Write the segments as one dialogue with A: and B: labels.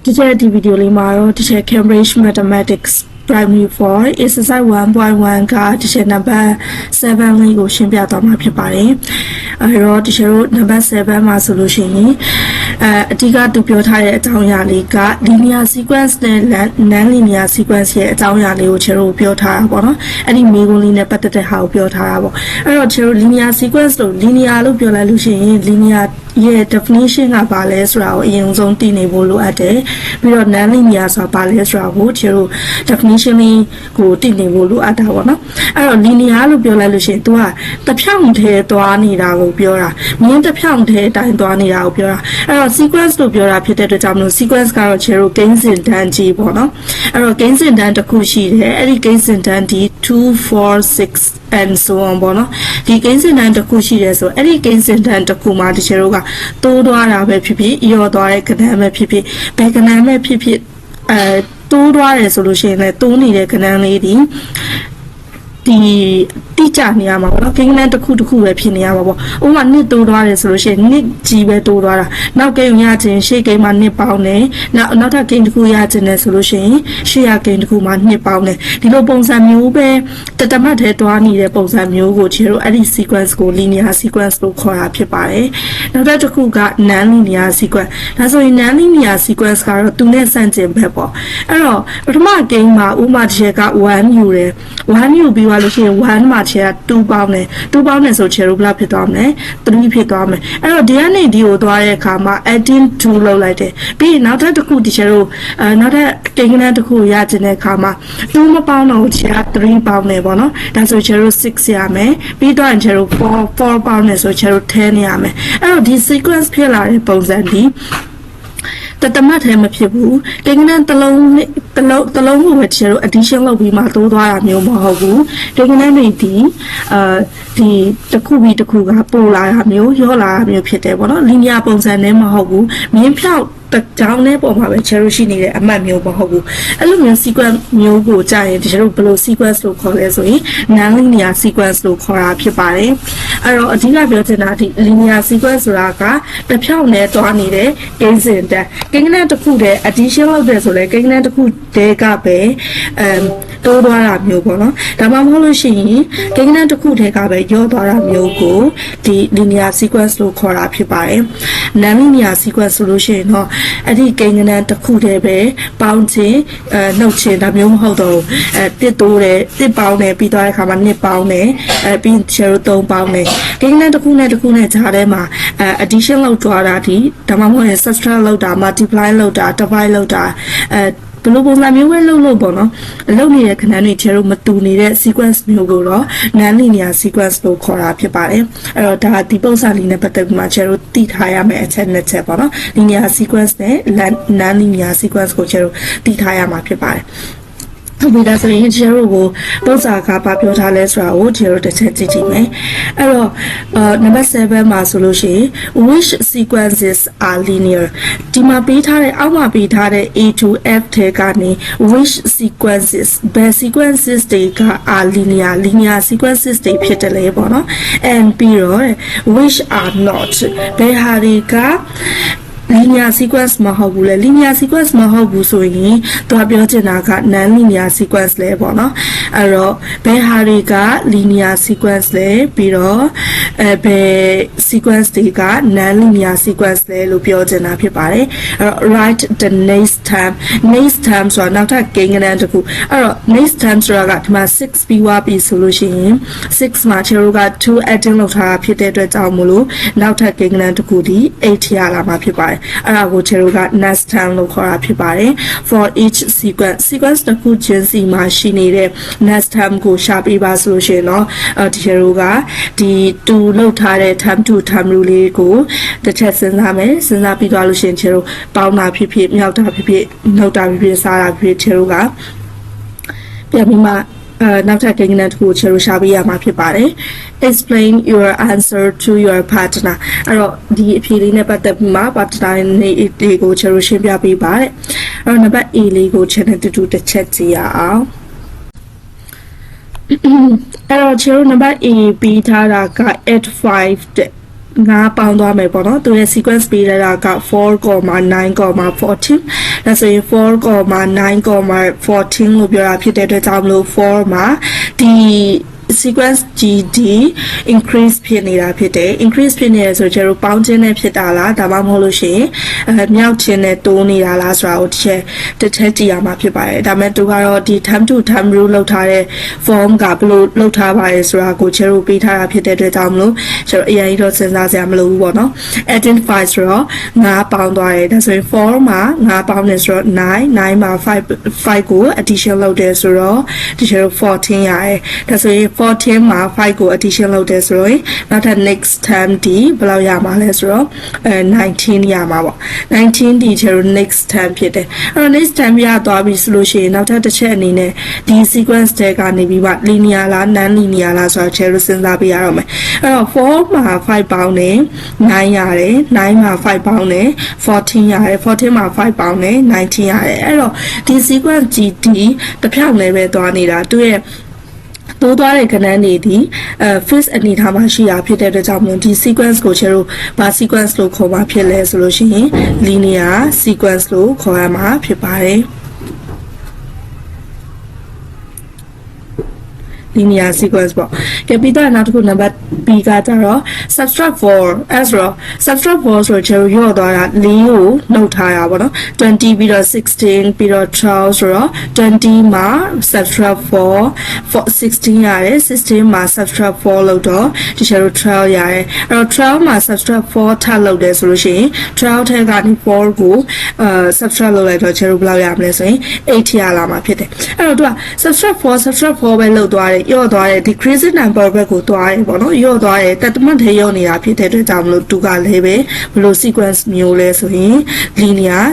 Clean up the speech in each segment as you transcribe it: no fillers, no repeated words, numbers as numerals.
A: Teacher the video limaro teacher Cambridge Mathematics Primary 4 exercise 1.1 ka teacher number 7 လေးကိုရှင်းပြသွားမှာဖြစ်ပါတယ်။အဲဒီတော့ teacher တို့ number 7မှာဆိုလို့ရှိရင်အဓိကသူပြောထားတဲ့အကြောင်းအရာလေးက linear sequence နဲ့ non linear sequence ရဲ့အကြောင်းအရာလေးကို teacher တို့ပြောထားတာပေါ့နော်။အဲ့ဒီမေးခွန်းလေးနဲ့ပတ်သက်တဲ့ဟာကိုပြောထားတာပေါ့။အဲ့တော့ teacher တို့ linear sequence လို့ linear လို့ပြောလိုက်လို့ရှိရင် linear ရဲ့ definition ကဘာလဲဆိုတာကိုအရင်ဆုံးသိနေဖို့လိုအပ်တယ်။ပြီးတော့ non linear ဆိုတာဘာလဲဆိုတာကို teacher တို့ definition လေးကိုသိနေဖို့လိုအပ်တာပေါ့နော်။အဲ့တော့ linear လို့ပြောလိုက်လို့ရှိရင် तू ကတစ်ဖြောင့်ထဲသွားနေတာကိုပြောတာ။မြင်းတစ်ဖြောင့်ထဲအတိုင်းသွားနေတာကိုပြောတာ။အဲ့တော့ sequence လို့ပြောတာဖြစ်တဲ့အတွက်ကြောင့်မလို့ sequence ကတော့ teacher တို့ gain စဉ်တန်းကြီးပေါ့နော်။အဲ့တော့ gain စဉ်တန်းတစ်ခုရှိတယ်။အဲ့ဒီ gain စဉ်တန်းဒီ2 4 6 and so on ပေါ့နော်ဒီ gain စဉ်တန်းတစ်ခုရှိတယ်ဆိုအဲ့ဒီ gain စဉ်တန်းတစ်ခုမှာ teacher တို့ကတိုးသွားတာပဲဖြစ်ဖြစ်ရော့သွားတဲ့ကဏ္ဍပဲဖြစ်ဖြစ်ဘယ်ကဏ္ဍပဲဖြစ်ဖြစ်တိုးသွားတယ်ဆိုလို့ရှိရင်လည်းတိုးနေတဲ့ကဏ္ဍလေးဒီတိကျနေရမှာပေါ့နော်ကိန်းကဏ္ဍတစ်ခုပဲဖြစ်နေရမှာပေါ့ဥပမာနှစ်တိုးသွားတယ်ဆိုလို့ရှိရင်နှစ်ကြီးပဲတိုးသွားတာနောက်ကိန်းရခြင်းရှေ့ကိန်းမှာနှစ်ပေါင်းတယ်နောက်ထပ်ကိန်းတစ်ခုရခြင်းနဲ့ဆိုလို့ရှိရင်ရှေ့ရကိန်းတစ်ခုမှာနှစ်ပေါင်းတယ်ဒီလိုပုံစံမျိုးပဲတမတ်ထဲတွားနေတဲ့ပုံစံမျိုးကိုခြေတို့အဲ့ဒီ sequence ကို linear sequence လို့ခေါ်တာဖြစ်ပါတယ်နောက်တစ်ခုက non linear sequence ဒါဆိုရင် non linear sequence ကတော့သူနဲ့ဆန့်ကျင်ဘက်ပေါ့အဲ့တော့ပထမကိန်းမှာဥပမာတစ်ချက်က1ယူတယ်1ယူပြီးသွားလို့ရှိရင်1မှာခြေက2ပေါင်းတယ်2ပေါင်းတယ်ဆိုခြေတို့ဘယ်လောက်ဖြစ်သွားမလဲ3ဖြစ်သွားမယ်အဲ့တော့ဒီကနေဒီကိုသွားတဲ့အခါမှာ adding 2လောက်လိုက်တယ်ပြီးရင်နောက်ထပ်တစ်ခုဒီခြေတို့နောက်ထပ်ကိန်းကဏ္ဍတစ်ခုရကျင်တဲ့အခါမှာ2မပေါင်းတော့ခြေက3ပေါင်းတယ်ပေါ့နော်ဒါဆိုခြေတို့6ရမယ်ပြီးတော့ခြေတို့4ပေါင်းတယ်ဆိုခြေတို့10ရမယ်အဲ့တော့ဒီ sequence ဖြစ်လာတဲ့ပုံစံဒီတမတ်ထဲမဖြစ်ဘူးကိန်းကဏ္ဍတစ်လုံးကိုပဲခြေတို့ addition လုပ်ပြီးမှတိုးသွားတာမျိုးမဟုတ်ဘူးကိန်းကဏ္ဍတွေဒီတစ်ခုပြီးတစ်ခုကပို့လာတာမျိုးရောလာတာမျိုးဖြစ်တယ်ပေါ့နော် linear ပုံစံနဲ့မဟုတ်ဘူးမြင်းဖြောက်တောင်းတဲ့ပုံမှာပဲ cherish ရှိနေတဲ့အမှတ်မျိုးမဟုတ်ဘူးအဲ့လိုမျိုး sequence မျိုးကိုကြာရင်ကျွန်တော်တို့ဘယ်လို sequence လို့ခေါ်လဲဆိုရင် non linear sequence လို့ခေါ်တာဖြစ်ပါတယ်အဲ့တော့အဓိကပြောချင်တာဒီ linear sequence ဆိုတာကတစ်ဖြောင့်နဲ့တွားနေတဲ့ကိန်းစဉ်တက်ကိန်းကဏ္ဍတစ်ခုတည်း addition လုပ်တယ်ဆိုလဲကိန်းကဏ္ဍတစ်ခုတည်းကပဲတိုးသွားတာမျိုးပေါ့နော်ဒါမှမဟုတ်လို့ရှိရင်ကိန်းကဏ္ဍတစ်ခုတည်းကပဲရော့သွားတာမျိုးကိုဒီ linear sequence လို့ခေါ်တာဖြစ်ပါတယ် non linear sequence ဆိုလို့ရှိရင်တော့အဲ့ဒီကိန်းကဏ္ဍတစ်ခုတည်းပဲပေါင်းခြင်းနှုတ်ခြင်းဒါမျိုးမဟုတ်တော့တစ်တိုးတယ်တစ်ပေါင်းတယ်ပြီးသွားတဲ့အခါမှာနှစ်ပေါင်းတယ်ပြီး zero 3ပေါင်းတယ်ကိန်းကဏ္ဍတစ်ခုနဲ့တစ်ခုနဲ့ဂျားထဲမှာaddition လုပ်သွားတာဒီဒါမှမဟုတ်ရင် subtract လုပ်တာ multiply လုပ်တာ divide လုပ်တာဘယ်လိုပုံစံမျိုးပဲလုပ်ပေါ့နော်လုပ်နေတဲ့ခဏတွေခြေတို့မတူနေတဲ့ sequence မျိုးကိုတော့ non linear sequence လို့ခေါ်တာဖြစ်ပါတယ်အဲ့တော့ဒါဒီပုံစံလေးနဲ့ပတ်သက်ပြီးမှခြေတို့သိထားရမယ့်အချက်နှစ်ချက်ပေါ့နော် linear sequence နဲ့ non linear sequence ကိုခြေတို့သိထားရမှာဖြစ်ပါတယ်ဟုတ်ပြီဒါဆိုရင်ခြေတို့ကိုပုံစံကဘာပြောထားလဲဆိုတာကိုခြေတို့တစ်ချက်ကြည့်ကြည့်မယ်အဲ့တော့number 7မှာဆိုလို့ရှိရင် which sequences are linear ဒီမှာပေးထားတဲ့အောက်မှာပေးထားတဲ့ A to F ထဲကနေ which sequences ဘယ် sequences တွေက are linear sequences တွေဖြစ်တယ်လေပေါ့နော် and ပြီးတော့ which are not ဘယ်ဟာတွေက linear sequence မဟုတ်ဘူးလေ linear sequence မဟုတ်ဘူးဆိုရင်သူကပြောချင်တာက non linear sequence လဲပေါ့နော်အဲ့တော့ဘယ်ဟာတွေက linear sequence လဲပြီးတော့ဘယ် sequence တွေက non linear sequence လဲလို့ပြောချင်တာဖြစ်ပါတယ်အဲ့တော့ write the next term ဆိုတာနောက်ထပ်ကိန်းကဏ္ဍတစ်ခုအဲ့တော့ next term ဆိုတာကဒီမှာ6ပြီးွားပြီဆိုလို့ရှိရင်6မှာခြေတို့က2 adding လုပ်ထားတာဖြစ်တဲ့အတွက်ကြောင့်မို့လို့နောက်ထပ်ကိန်းကဏ္ဍတစ်ခုဒီ8ရလာမှာဖြစ်ပါတယ်အဲ့ဒါကိုခြေတို့က next term လို့ခေါ်တာဖြစ်ပါတယ် for each sequence တစ်ခုချင်းစီမှာရှိနေတဲ့ next term ကိုရှာပေးပါဆိုလို့ရှိရင်တော့ဒီခြေတို့ကဒီ2လောက်ထားတဲ့ term to term လေးကိုတစ်ချက်စဉ်းစားမယ်စဉ်းစားပြီးသွားလို့ရှိရင်ခြေတို့ပေါင်းတာဖြစ်ဖြစ်မြောက်တာဖြစ်ဖြစ်နှုတ်တာဖြစ်ဖြစ်စားတာဖြစ်ဖြစ်ခြေတို့ကပြန်ပြီးမှနောက်ထပ်ကိန်းကဏ္ဍတစ်ခုကိုခြေတို့ရှာပေးရမှာဖြစ်ပါတယ် explain your answer to your partner အဲ့တော့ဒီအဖြေလေးနဲ့ပတ်သက်ပြီးမှ partner လေးကိုခြေတို့ရှင်းပြပေးပါတဲ့အဲ့တော့ number A လေးကိုခြေနဲ့တူတူတစ်ချက်ကြည့်ရအောင်အဲ့တော့ခြေတို့ number A ပြီးထားတာက at 5တဲ့ ငါပေါင်းသွားမယ်ပေါ့နော်သူရဲ့ sequence ပေးရတာက 4,9,14 ဒါဆိုရင် 4,9,14 လို့ပြောတာဖြစ်တဲ့အတွက်ကြောင့်မလို့4မှာဒီ sequence GD increase ဖြစ်နေတာဖြစ်တယ် increase ဖြစ်နေရဆိုကျတော့ပေါင်းခြင်းနဲ့ဖြစ်တာလားဒါမှမဟုတ်လို့ရှိရင်မြောက်ခြင်းနဲ့တိုးနေတာလားဆိုတာကိုတစ်ချက်ကြည့်ရမှာဖြစ်ပါတယ်ဒါပေမဲ့သူကတော့ဒီ time to time rule လောက်ထားတဲ့ form ကဘယ်လိုလောက်ထားပါလဲဆိုတာကိုကျတော့ပေးထားတာဖြစ်တဲ့အတွက်ကြောင့်မလို့ကျတော့အရင်တော့စဉ်းစားစရာမလိုဘူးပေါ့နော် identify ဆိုတော့9ပေါင်းသွားတယ်ဒါဆိုရင်4မှာ9ပေါင်းနေဆိုတော့9မှာ5ကို addition လုပ်တယ်ဆိုတော့ဒီကျတော့14ရတယ်ဒါဆိုရင်14မှာ5ကို addition လုပ်တယ်ဆိုတော့နောက်ထပ် next time ဒီဘယ်လောက်ရမှာလဲဆိုတော့19ရမှာပေါ့19ဒီကျတော့ next time ဖြစ်တယ်အဲ့တော့ next time ရသွားပြီဆိုလို့ရှိရင်နောက်ထပ်တစ်ချက်အနေနဲ့ဒီ sequence တွေကနေပြီးမှ linear လား non linear လားဆိုတာကျတော့စဉ်းစားပြရတော့မယ်အဲ့တော့4မှာ5ပေါင်းနေ9ရတယ်9မှာ5ပေါင်းနေ14ရတယ်14မှာ5ပေါင်းနေ19ရတယ်အဲ့တော့ဒီ sequence ဒီတစ်ဖြောင့်လည်းပဲသွားနေတာသူရဲ့တိုးသွားတဲ့ကဏ္ဍတွေဒီfixed အနေထားမှာရှိတာဖြစ်တဲ့အတွက်ကြောင့်ဒီ sequence ကိုကျတော့ဘာ sequence လို့ခေါ်မှာဖြစ်လဲဆိုလို့ရှိရင် linear sequence လို့ခေါ်ရမှာဖြစ်ပါတယ် linear sequence ပေါ့ကဲပြီးတော့နောက်တစ်ခု number B ကကြတော့ subtract 4 as တော့ subtract 4ဆိုတော့ရော့သွားတာ4ကိုနှုတ်ထားရပါတော့20ပြီးတော့16ပြီးတော့12ဆိုတော့20မှာ subtract 4 16ရတယ်16မှာ subtract 4လို့တော့ဒီကျတော့12ရတယ်အဲ့တော့12မှာ subtract 4ထပ်လုပ်တယ်ဆိုလို့ရှိရင်12ထဲကနေ4ကိုsubtract လုပ်လိုက်တော့ကျတော့ဘယ်လောက်ရမလဲဆိုရင်8ရလာမှာဖြစ်တယ်အဲ့တော့သူက subtract 4ပဲလုပ်သွားတယ်ရော့သွားတယ် decreasing number ဘက်ကိုသွားတယ်ပေါ့နော်ရော့သွားတယ်တတ်မှတ်ထဲရော့နေတာဖြစ်တဲ့အတွက်ကြောင့်မလို့သူကလည်းပဲဘယ်လို sequence မျိုးလဲဆိုရင် linear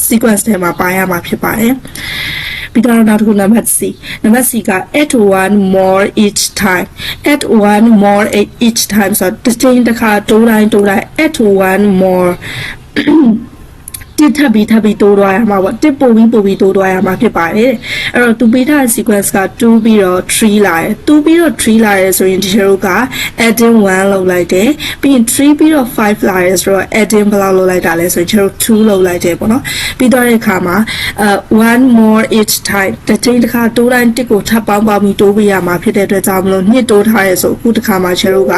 A: sequence ထဲမှာပါရမှာဖြစ်ပါတယ်ပြီးတော့နောက်တစ်ခု number C က add one more each time add one more each time ဆိုတော့တစ်ချိန်တစ်ခါတိုးတိုင်း add one more တစ်ထပ်ပြီးတိုးသွားရမှာပေါ့တစ်ပို့ပြီးတိုးသွားရမှာဖြစ်ပါတယ်အဲ့တော့သူပေးထားတဲ့ sequence က2ပြီးတော့3လာတယ်2ပြီးတော့3လာတယ်ဆိုရင်ဒီလိုက adding 1လောက်လိုက်တယ်ပြီးရင်3ပြီးတော့5လာတယ်ဆိုတော့ adding ဘယ်လောက်လောက်လိုက်တာလဲဆိုရင်ကျတော့2လောက်လိုက်တယ်ပေါ့နော်ပြီးတော့တဲ့အခါမှာone more each time တစ်ချိန်တစ်ခါတိုးတိုင်းတစ်ကိုထပ်ပေါင်းပြီးတိုးပေးရမှာဖြစ်တဲ့အတွက်ကြောင့်မလို့နှစ်တိုးထားရဲဆိုအခုတစ်ခါမှာကျတော့က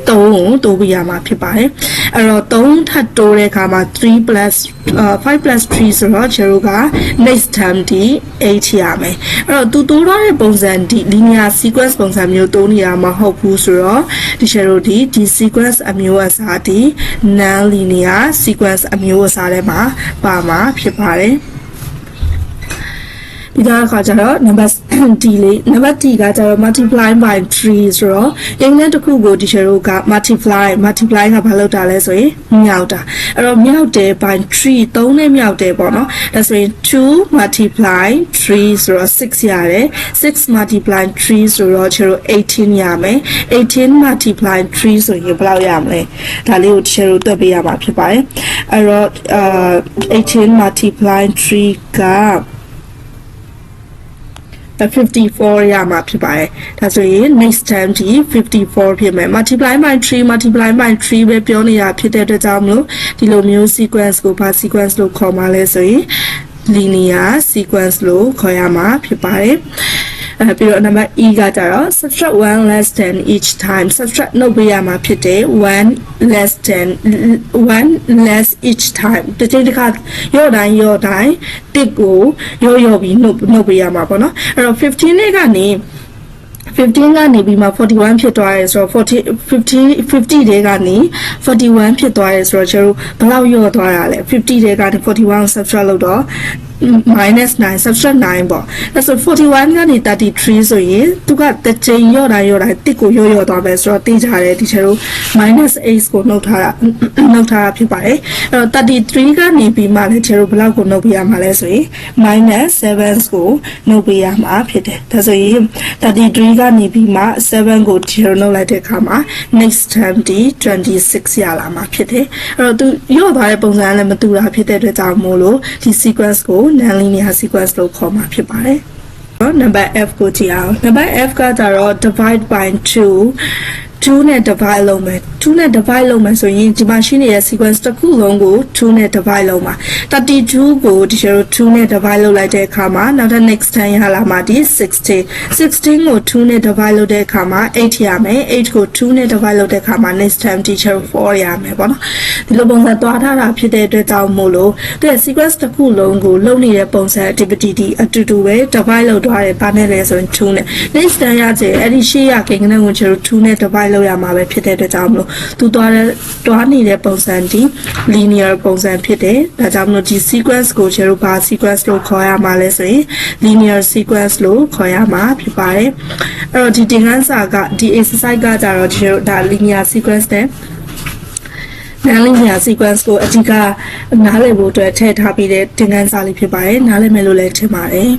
A: 3ကိုတိုးပေးရမှာဖြစ်ပါတယ်အဲ့တော့3ထပ်တိုးတဲ့အခါမှာ3 plus 5 plus 3ဆိုတော့ကျတော့က next term ဒီ8ရမယ်အဲ့တော့သူတိုးထားတဲ့ပုံစံဒီ linear sequence ပုံစံမျိုးတိုးနေတာမဟုတ်ဘူးဆိုတော့ဒီကျတော့ဒီ sequence အမျိုးအစားဒီ non linear sequence အမျိုးအစားထဲမှာပါမှာဖြစ်ပါတယ်ဒီတော့ခါကျတော့ number D လေး number D ကကျတော့ multiply by 3ဆိုတော့အင်္ဂလိပ်တစ်ခုကိုဒီချေတို့က multiply ကဘာလုပ်တာလဲဆိုရင်မြောက်တာအဲ့တော့မြောက်တယ် by 3 3နဲ့မြောက်တယ်ပေါ့နော်ဒါဆိုရင်2 multiply 3ဆိုတော့6ရတယ်6 multiply 3ဆိုတော့ချေတို့18ရမယ်18 multiply 3ဆိုရင်ဘယ်လောက်ရမလဲဒါလေးကိုချေတို့တွက်ပေးရမှာဖြစ်ပါတယ်အဲ့တော့18 multiply 3က54ရမှာဖြစ်ပါတယ်ဒါဆိုရင် next time ဒီ54ဖြစ်မယ် multiply by 3ပဲပြောနေတာဖြစ်တဲ့အတွက်ကြောင့်မလို့ဒီလိုမျိုး sequence ကိုဘာ sequence လို့ခေါ်မှာလဲဆိုရင် linear sequence လို့ခေါ်ရမှာဖြစ်ပါတယ်ပြီးတော့ number E ကကြတော့ subtract 1 less than each time subtract လုပ်ပေးရမှာဖြစ်တယ်1 less each time တစ်ချိန်တစ်ခါရော့တိုင်းတစ်ကိုရော့ပြီးနှုတ်ပေးရမှာပေါ့နော်အဲ့တော့15နဲ့ကနေ15ကနေပြီးမှ41ဖြစ်သွားရဲဆိုတော့50တဲကနေ41ဖြစ်သွားရဲဆိုတော့ကျတို့ဘယ်လောက်ရော့သွားတာလဲ50တဲကနေ41 subtract လုပ်တော့minus 9 subtract 9ပေါ့ဒါဆို41ကနေ33ဆိုရင်သူကတစ်ချိန်ရော့တိုင်းတစ်ကိုရော့သွားမယ်ဆိုတော့သိကြတယ်ဒီချေတို့ minus 8ကိုနှုတ်ထားတာဖြစ်ပါတယ်အဲ့တော့33ကနေပြီးမှလည်းချေတို့ဘယ်လောက်ကိုနှုတ်ပေးရမှာလဲဆိုရင် minus 7 ကိုနှုတ်ပေးရမှာဖြစ်တယ်ဒါဆိုရင်33ကနေပြီးမှ7ကိုချေတို့နှုတ်လိုက်တဲ့အခါမှာ next term ဒီ26ရလာမှာဖြစ်တယ်အဲ့တော့သူရော့သွားတဲ့ပုံစံလည်းမတူတာဖြစ်တဲ့အတွက်ကြောင့်မို့လို့ဒီ sequence ကိုnon linear sequence လို့ခေါ်မှာဖြစ်ပါတယ်။ number F ကိုကြည့်အောင် number F ကကြတော့ divide by 2 2နဲ့ divide လုပ်မယ်2နဲ့ divide လုပ်မယ်ဆိုရင်ဒီမှာရှိနေတဲ့ sequence တစ်ခုလုံးကို2နဲ့ divide လုပ်မှာ32ကိုဒီလို2နဲ့ divide လုပ်လိုက်တဲ့အခါမှာနောက်ထပ် next 10ရလာမှာဒီ16ကို2နဲ့ divide လုပ်တဲ့အခါမှာ8ရမယ်8ကို2နဲ့ divide လုပ်တဲ့အခါမှာ next time teacher 4ရမယ်ပေါ့နော်ဒီလိုပုံစံတွားထားတာဖြစ်တဲ့အတွက်ကြောင့်မို့လို့သူရဲ့ sequence တစ်ခုလုံးကိုလုပ်နေတဲ့ပုံစံ activity ဒီအတူတူပဲ divide လုပ်သွားတယ်ပါနဲ့လဲဆိုရင်2နဲ့ next time ရကြအဲ့ဒီရှေ့ရကိန်းကနန်းကိုကျွန်တော်2နဲ့ divide လုပ်ရမှာပဲဖြစ်တဲ့အတွက်ကြောင့်မလို့သူတွားနေတဲ့ပုံစံဒီ linear ပုံစံဖြစ်တယ်ဒါကြောင့်မလို့ဒီ sequence ကိုကျွန်တော်ဘာ sequence လို့ခေါ်ရမှာလဲဆိုရင် linear sequence လို့ခေါ်ရမှာဖြစ်ပါတယ်အဲ့တော့ဒီသင်ခန်းစာကဒီ exercise ကကြတော့ကျွန်တော်ဒါ linear sequence နဲ့non-linear sequence ကိုအဓိကနားလည်ဖို့အတွက်ထည့်ထားပြီးတဲ့သင်ခန်းစာလေးဖြစ်ပါတယ်နားလည်မယ်လို့လည်းထင်ပါတယ်